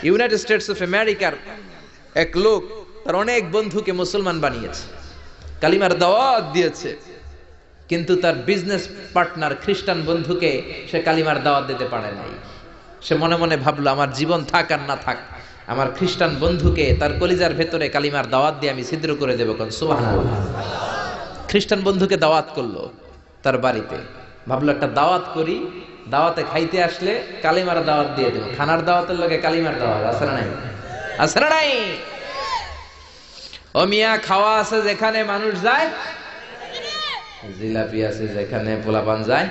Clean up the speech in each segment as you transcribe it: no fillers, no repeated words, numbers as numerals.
United States of আমেরিকার এক লোক তার অনেক বন্ধুকে মুসলমান বানিয়েছে, কালিমার দাওয়াত দিয়েছে, কিন্তু তার বিজনেস পার্টনার খ্রিস্টান বন্ধুকে সে কালিমার দাওয়াত দিতে পারে নাই। সে মনে মনে ভাবলো, আমার জীবন থাক আর না থাক, আমার খ্রিস্টান বন্ধুকে তার কলিজার ভেতরে কালিমার দাওয়াত দিয়ে আমি ছিদ্র করে দেবো। কোন সুবহানাল্লাহ। খ্রিস্টান বন্ধুকে দাওয়াত করলো তার বাড়িতে, ভাবলো একটা দাওয়াত করি, দাওয়াতে খাইতে আসলে কালিমার দাওয়াত দিয়ে দেবো। খানার দাওয়াতের লগে কালিমার দাওয়াত আছে না নাই? আছে না নাই? ও মিয়া, খাওয়া আছে যেখানে মানুষ যায়, জিলাপি আছে যেখানে পোলাপান যায়,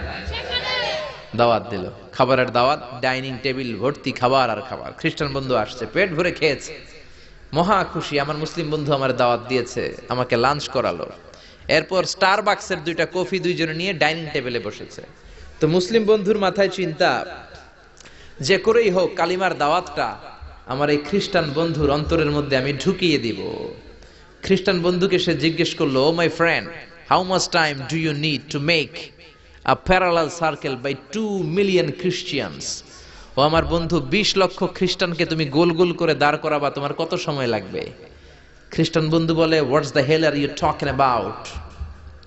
দাওয়াত দিল, খাবারের দাওয়াত, ডাইনিং টেবিল ভর্তি খাবার আর খাবার। খ্রিস্টান বন্ধু আসছে, পেট ভরে খেয়েছে, মহা খুশি, আমার মুসলিম বন্ধু আমার দাওয়াত দিয়েছে, আমাকে লাঞ্চ করালো। এরপর স্টারবাক্সের 2টা কফি দুইজনে নিয়ে ডাইনিং টেবিলে বসেছে। তো মুসলিম বন্ধুর মাথায় চিন্তা, যে করেই হোক কালিমার দাওয়াতটা আমার এই খ্রিস্টান বন্ধুর অন্তরের মধ্যে আমি ঢুকিয়ে দিব। খ্রিস্টান বন্ধুকে সে জিজ্ঞেস করলো, oh my friend, how much time do you need to make a parallel circle by 2 million Christians? ও আমার বন্ধু, 20 লক্ষ খ্রিস্টানকে তুমি গোল গোল করে দাঁড় করাবা, তোমার কত সময় লাগবে? খ্রিস্টান বন্ধু বলে, what's the hell are you talking about?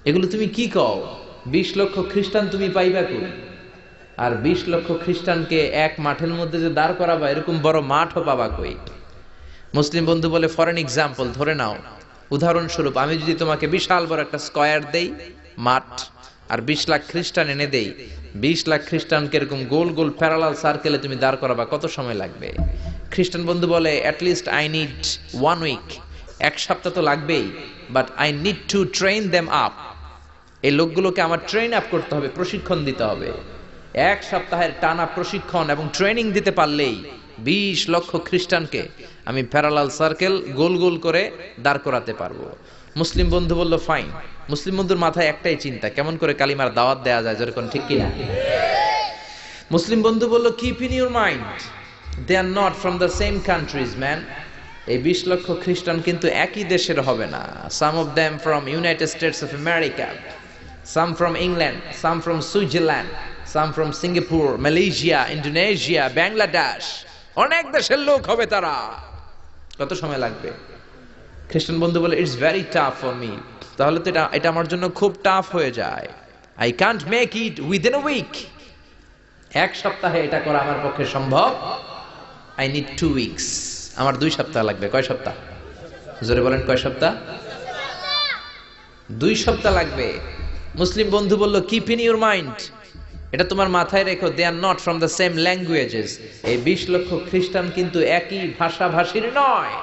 এগুলো তুমি কি কও? 20 লক্ষ খ্রিস্টান তুমি পাইবা কই? আর 20 লক্ষ খ্রিস্টানকে এক মাঠের মধ্যে যে দাঁড় করাবা, এরকম বড় মাঠও পাবা কই? মুসলিম বন্ধু বলে, ফর এন এক্সাম্পল, ধরে নাও, উদাহরণস্বরূপ আমি যদি তোমাকে বিশাল বড় একটা স্কয়ার দেই, মাঠ, আর 20 লাখ খ্রিস্টান এনে দেই, 20 লাখ খ্রিস্টানকে এরকম গোল গোল প্যারালাল সার্কেলে তুমি দাঁড় করাবা, কত সময় লাগবে? খ্রিস্টান বন্ধু বলে, অ্যাটলিস্ট আই নিড 1 উইক, 1 সপ্তাহ তো লাগবেই, but I need to train them up. এই লোকগুলোকে আমার ট্রেন আপ করতে হবে, প্রশিক্ষণ দিতে হবে। 1 সপ্তাহের টানা প্রশিক্ষণ এবং ট্রেনিং দিতে পারলেই 20 লক্ষ খ্রিস্টানকে আমি প্যারালাল সার্কেল গোল গোল করে দাঁড় করাতে পারবো। মুসলিম বন্ধু বলল, ফাইন। মুসলিম বন্ধুর মাথায় একটাই চিন্তা, কেমন করে কালিমার দাওয়াত দেয়া যায়, যেরকম, ঠিক কিনা? মুসলিম বন্ধু বলল, keep in your mind, they are not from the same countries man. এই 20 লক্ষ খ্রিস্টান কিন্তু একই দেশের হবে না। Some of them from United States of America, some from England, some from Switzerland, some from Singapore, Malaysia, Indonesia, Bangladesh, অনেক দেশের লোক হবে তারা। কত সময় লাগবে? খ্রিস্টান বন্ধু বলে, it's very tough for me. তাহলে তো এটা আমার জন্য খুব টাফ হয়ে যায়। I can't make it within a week. 1 সপ্তাহে এটা করা আমার পক্ষে সম্ভব। I need 2 weeks. আমার 2 সপ্তাহ লাগবে। কয় সপ্তাহ? জোরে বলেন, কয় সপ্তাহ? 2 সপ্তাহ লাগবে। মুসলিম বন্ধু বলল, কিপ ইন ইউর মাইন্ড, এটা তোমার মাথায় রেখো, they are not from the same languages. এই 20 লক্ষ খ্রিস্টান কিন্তু একই ভাষাভাষীর নয়।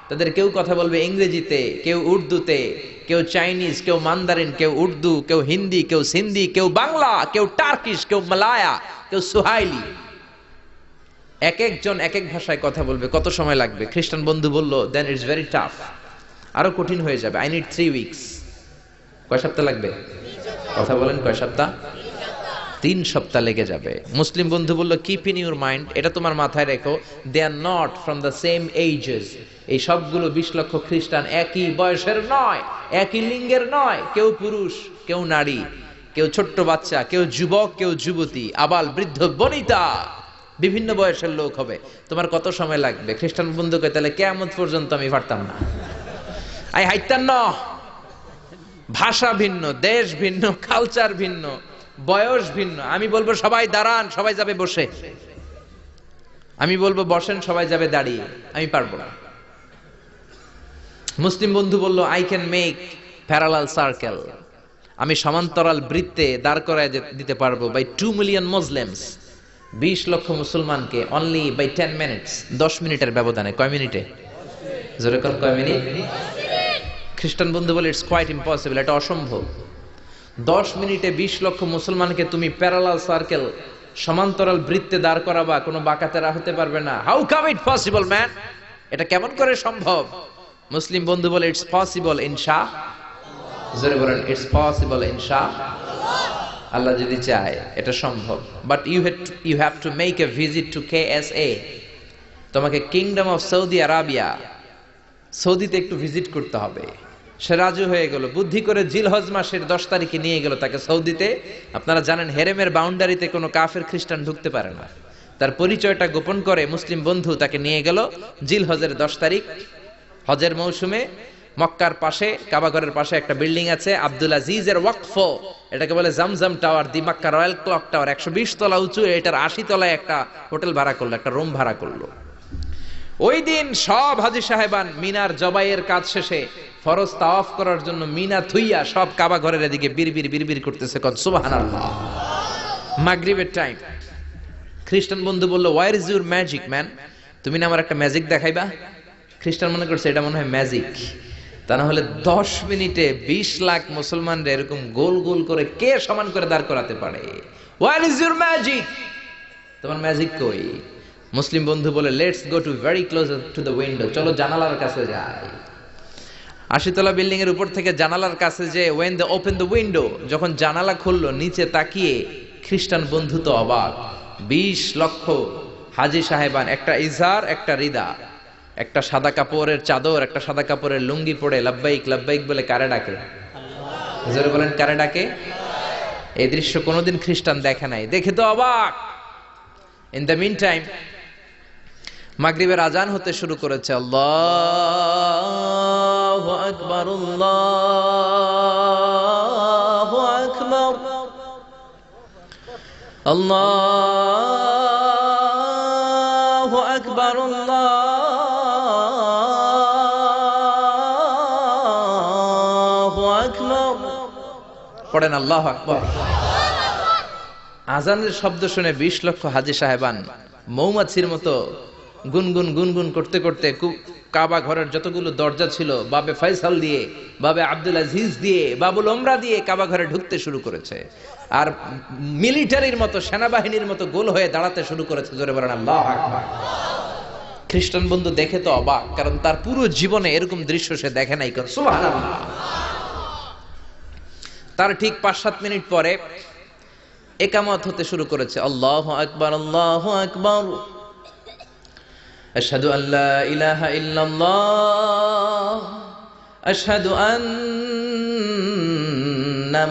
তাদের কেউ কথা বলবে ইংরেজিতে, কেউ উর্দুতে, কেউ চাইনিজ, কেউ মান্দারিন, কেউ উর্দু, কেউ হিন্দি, কেউ সিন্ধি, কেউ বাংলা, কেউ টার্কিশ, কেউ মালায়া, কেউ সুহাইলি। এক একজন এক এক ভাষায় কথা বলবে, কত সময় লাগবে? খ্রিস্টান বন্ধু বলল, দেন ইটস ভেরি টাফ, আরো কঠিন হয়ে যাবে। I need 3 weeks. কয় সপ্তাহ লাগবে? কথা বলেন, কয় সপ্তাহ? 3 সপ্তাহ লেগে যাবে। মুসলিম বন্ধু বলল, কিপ ইন ইউর মাইন্ড, এটা তোমার মাথায় রেখো, they are not from the same ages. এই সবগুলো 20 লক্ষ খ্রিস্টান একই বয়সের নয়, একই লিঙ্গের নয়। কেউ পুরুষ, কেউ নারী, কেউ ছোট্ট বাচ্চা, কেউ যুবক, কেউ যুবতী, আবাল বৃদ্ধ বনিতা, বিভিন্ন বয়সের লোক হবে। তোমার কত সময় লাগবে? খ্রিস্টান বন্ধুকে, তাহলে কিয়ামত পর্যন্ত আমি পারতাম না। আই হাইতাম না। ভাষা ভিন্ন, দেশ ভিন্ন, কালচার ভিন্ন, বয়স ভিন্ন। আমি বলবো সবাই দাঁড়ান, সবাই যাবে বসে। আমি বলবো বসেন, সবাই যাবে দাঁড়িয়ে। আমি পারবো না। মুসলিম বন্ধু বলল, I can make parallel circle, আমি সমান্তরাল বৃত্তে দাঁড় করায় দিতে পারবো, বাই 2 মিলিয়ন মুসলিমস, 20 লক্ষ মুসলমানকে, অনলি বাই 10 মিনিটস, 10 মিনিটের ব্যবধানে। কয় মিনিটে? জোরে কোন, কয় মিনিট? খ্রিস্টান বন্ধু বলে, ইটস কোয়াইট ইম্পসিবল, এটা অসম্ভব। 10 মিনিটে 20 লক্ষ মুসলমানকে তুমি প্যারালাল সার্কেল, সমান্তরাল বৃত্তে দাঁড় করাবা, কোনো বাকাতেরা হতে পারবে না। How come it possible man, এটা কেমন করে সম্ভব? মুসলিম বন্ধু বলে, ইটস পসিবল ইনশাআল্লাহ। জোরে বলেন, ইটস পসিবল ইনশাআল্লাহ। আল্লাহ যদি চায় এটা সম্ভব। But you have to make a visit to KSA। তোমাকে কিংডম অফ সৌদি আরাবিয়া, সৌদিতে একটু ভিজিট করতে হবে। সে রাজু হয়ে গেল, বুদ্ধি করে জিলহজ মাসের 10 তারিখে নিয়ে গেল তাকে সৌদিতে। আপনারা জানেন, হেরেমের বাউন্ডারিতে কোনো কাফের খ্রিস্টান ঢুকতে পারে না। তার পরিচয়টা গোপন করে মুসলিম বন্ধু তাকে নিয়ে গেল জিল হজের 10 তারিখ হজের মৌসুমে মক্কার পাশে কাবাঘরের পাশে একটা বিল্ডিং আছে আব্দুল আজিজের ওয়াকফ, এটাকে বলে জামজাম টাওয়ার, দি মক্কা রয়্যাল ক্লক টাওয়ার, 120 তলা উঁচু, এটার 80 তলায় একটা হোটেল ভাড়া করলো, একটা রুম ভাড়া করলো। ওই দিন সব হাজী সাহেবান মিনার জবাইয়ের কাজ শেষে ফরজ তাওয়াফ করার জন্য মিনা থুইয়া সব কাবাঘরের এদিকে বিড়বিড় করতেছে, কোন সুবহানাল্লাহ। মাগরিবের টাইম। খ্রিস্টান বন্ধু বলল, where is your magic man, তুমি না আমার একটা ম্যাজিক দেখাইবা। খ্রিস্টান মনে করছে এটা মনে হয় ম্যাজিক, তা না হলে 10 মিনিটে 20 লাখ মুসলমানরা এরকম গোল গোল করে কে সমান করে দাঁড় করাতে পারে। ওয়ার ইজ ইউর ম্যাজিক, তোমার ম্যাজিক কই? মুসলিম বন্ধু বলে, let's go to very close to the window, চলো জানালার কাছে যাই। 80 তলা বিল্ডিং এর উপর থেকে জানালার কাছে যে when they open the window, যখন জানালা খুললো নিচে তাকিয়ে খ্রিস্টান বন্ধু তো অবাক। 20 লক্ষ হাজী সাহেবান, একটা ইজার একটা রিদা, একটা সাদা কাপড়ের চাদর একটা সাদা কাপড়ের লুঙ্গি পরে লাব্বাইক লাব্বাইক বলে কারে ডাকে? জোরে বলেন, কারে ডাকে? এই দৃশ্য কোনোদিন খ্রিস্টান দেখে নাই, দেখে তো অবাক। ইন দ্য মিন টাইম মাগরিবের আজান হতে শুরু করেছে। আল্লাহু আকবার, আল্লাহু আকবার, আল্লাহু আকবার, আল্লাহু আকবার। পড়েন আল্লাহু আকবার। আজানের শব্দ শুনে 20 লক্ষ হাজী সাহেবান মৌমাছির মতো গুনগুন গুনগুন করতে করতে কাবা ঘরের যতগুলো দরজা ছিল বাবে ফয়সাল দিয়ে, বাবে আব্দুল আজিজ দিয়ে, বাবুল ওমরা দিয়ে কাবা ঘরে ঢুকতে শুরু করেছে, আর মিলিটারির মতো সেনাবাহিনীর মতো গোল হয়ে দাঁড়াতে শুরু করেছে। জোরে বলেন আল্লাহু আকবার। খ্রিস্টান বন্ধু দেখে তো অবাক, কারণ তার পুরো জীবনে এরকম দৃশ্য সে দেখে নাই। সুবহানাল্লাহ। তার ঠিক 5-7 মিনিট পরে ইকামত হতে শুরু করেছে। আল্লাহু আকবার, আল্লাহু আকবার, আশহাদু আল্লা ইলাহা ইল্লাল্লাহ, আশহাদু আন্না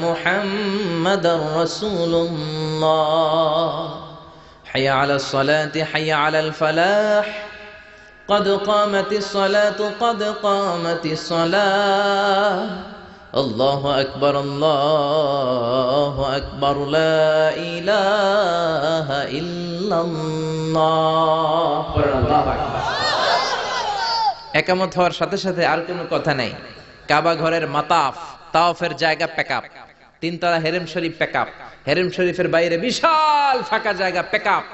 মুহাম্মাদার রাসূলুল্লাহ, হাইয়া আলাস সালাতি হাইয়া আলাল ফালাহ, قد قامت الصلاة قد قامت الصلاة, الله أكبر الله أكبر لا إله إلا الله. একামত হওয়ার সাথে সাথে আর কোনো কথা নাই। কাবা ঘরের মাতাফ তাওয়াফের জায়গা প্যাকআপ, 3 তলা হেরেম শরীফ প্যাকআপ, হেরেম শরীফের বাইরে বিশাল ফাঁকা জায়গা প্যাকআপ,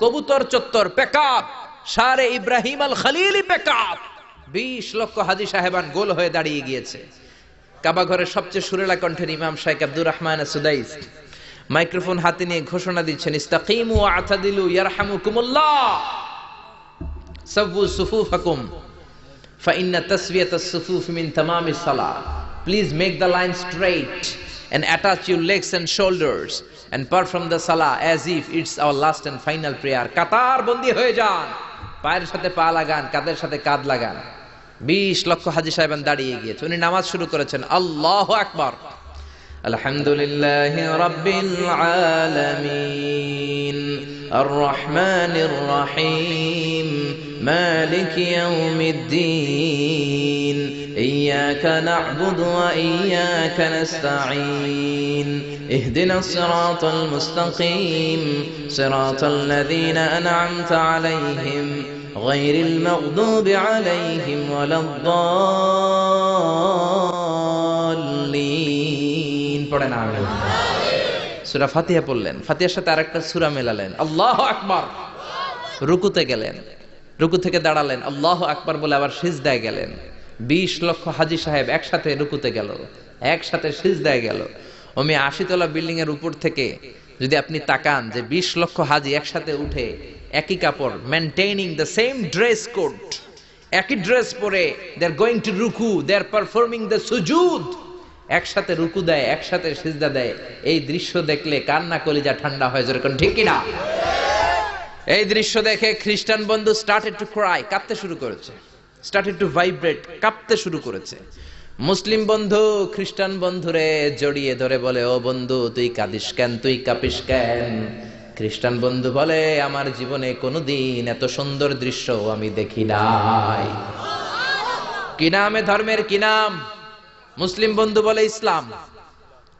কবুতর চত্বর প্যাকআপ, শারে ইব্রাহিম আল খলিলি প্যাকআপ। 20 লক্ষ হাজী সাহেবান গোল হয়ে দাঁড়িয়ে গিয়েছে। কাবা ঘরের সবচেয়ে সুরেলা কণ্ঠের ইমাম শাইখ আব্দুর রহমান সুদাইস মাইক্রোফোন হাতে নিয়ে ঘোষণা দিচ্ছেন, ইস্তাকিমু ওয়া আতাদিলু ইয়ারহামুকুমুল্লাহ, সাওয়ু সুফুফাকুম ফাইন্না তাসওয়িয়াতাস সুফুফ মিন তামামিস সালাহ, please make the line straight and attach your legs and shoulders and perform the salah as if it's our last and final prayer. কাতার বন্দী হয়ে যান, পায়ের সাথে পা লাগান, কাঁধের সাথে কাঁধ লাগান। 20 লক্ষ হাজী সাহেবান দাঁড়িয়ে গিয়েছে। উনি নামাজ শুরু করেছেন। আল্লাহু আকবার, আলহামদুলিল্লাহি রাব্বিল আলামিন, আর রহমানির রহিম, মালিকি ইয়াউমিদ্দিন, ইয়্যাকা না'বুদু ওয়া ইয়্যাকা নাস্তাঈন, ইহদিনাস সিরাতাল মুস্তাকিম, সিরাতাল লাযীনা আন'আমতা আলাইহিম গায়রিল মাগদুবি আলাইহিম ওয়ালাদ-দাল্লিন। পড়েন আমিন। সূরা ফাতিহা পড়লেন, ফাতিহার সাথে আরেকটা সূরা মেলালেন। আল্লাহু আকবার। রুকুতে গেলেন, রুকু থেকে দাঁড়ালেন, আল্লাহু আকবার বলে আবার সিজদায় গেলেন। 20 লক্ষ হাজী সাহেব একসাথে রুকুতে গেল, একসাথে সিজদায় গেল। ওমি 80 তলা বিল্ডিং এর উপর থেকে যদি আপনি তাকান যে 20 লক্ষ হাজী একসাথে উঠে একই কাপড়, maintaining the same dress code, একই ড্রেস পরে দে আর গোইং টু রুকু, দে আর পারফর্মিং দ্য সুজুদ, একসাথে রুকু দেয়, একসাথে সিজদা দেয়। এই দৃশ্য দেখলে কান্না কলিজা ঠান্ডা হয়ে যায়, ঠিক কি না? এই দৃশ্য দেখে খ্রিস্টান বন্ধু স্টার্টেড টু ক্রাই, কাঁদতে শুরু করেছে, স্টার্টেড টু ভাইব্রেট, কাঁপতে শুরু করেছে। মুসলিম বন্ধু খ্রিস্টান বন্ধুরে জড়িয়ে ধরে বলে, ও বন্ধু তুই কাঁদিস কেন, তুই কাঁপিস কেন? খ্রিস্টান বন্ধু বলে আমার জীবনে কোনোদিন এত সুন্দর দৃশ্য আমি দেখি নাই। কি নামে ধর্মের কি নাম? মুসলিম বন্ধু বলে ইসলাম,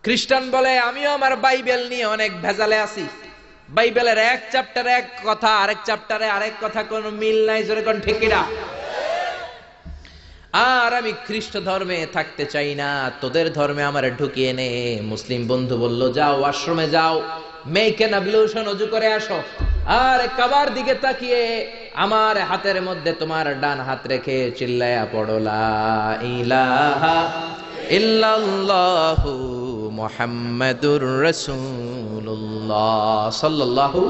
খ্রিস্টান বলে আমিও আমার বাইবেল নিয়ে অনেক ভেজালে আছি, বাইবেলের এক চ্যাপ্টারে এক কথা, আরেক চ্যাপ্টারে আরেক কথা, কোনো মিল নাই, জোরে কোন ঠিক কিনা? আর আমি খ্রিস্ট ধর্মে থাকতে চাই না, তোদের ধর্মে আমার ঢুকিয়ে নে। মুসলিম বন্ধু বলল যাও আশ্রমে যাও, মেক এন অ্যাবলিউশন, ওযু করে আসো, আর কাবার দিকে তাকিয়ে আমার হাতের মধ্যে তোমার ডান হাত রেখে চিল্লায়া পড়ো লা ইলাহা ইল্লাল্লাহু মুহাম্মাদুর রাসূলুল্লাহ সাল্লাল্লাহু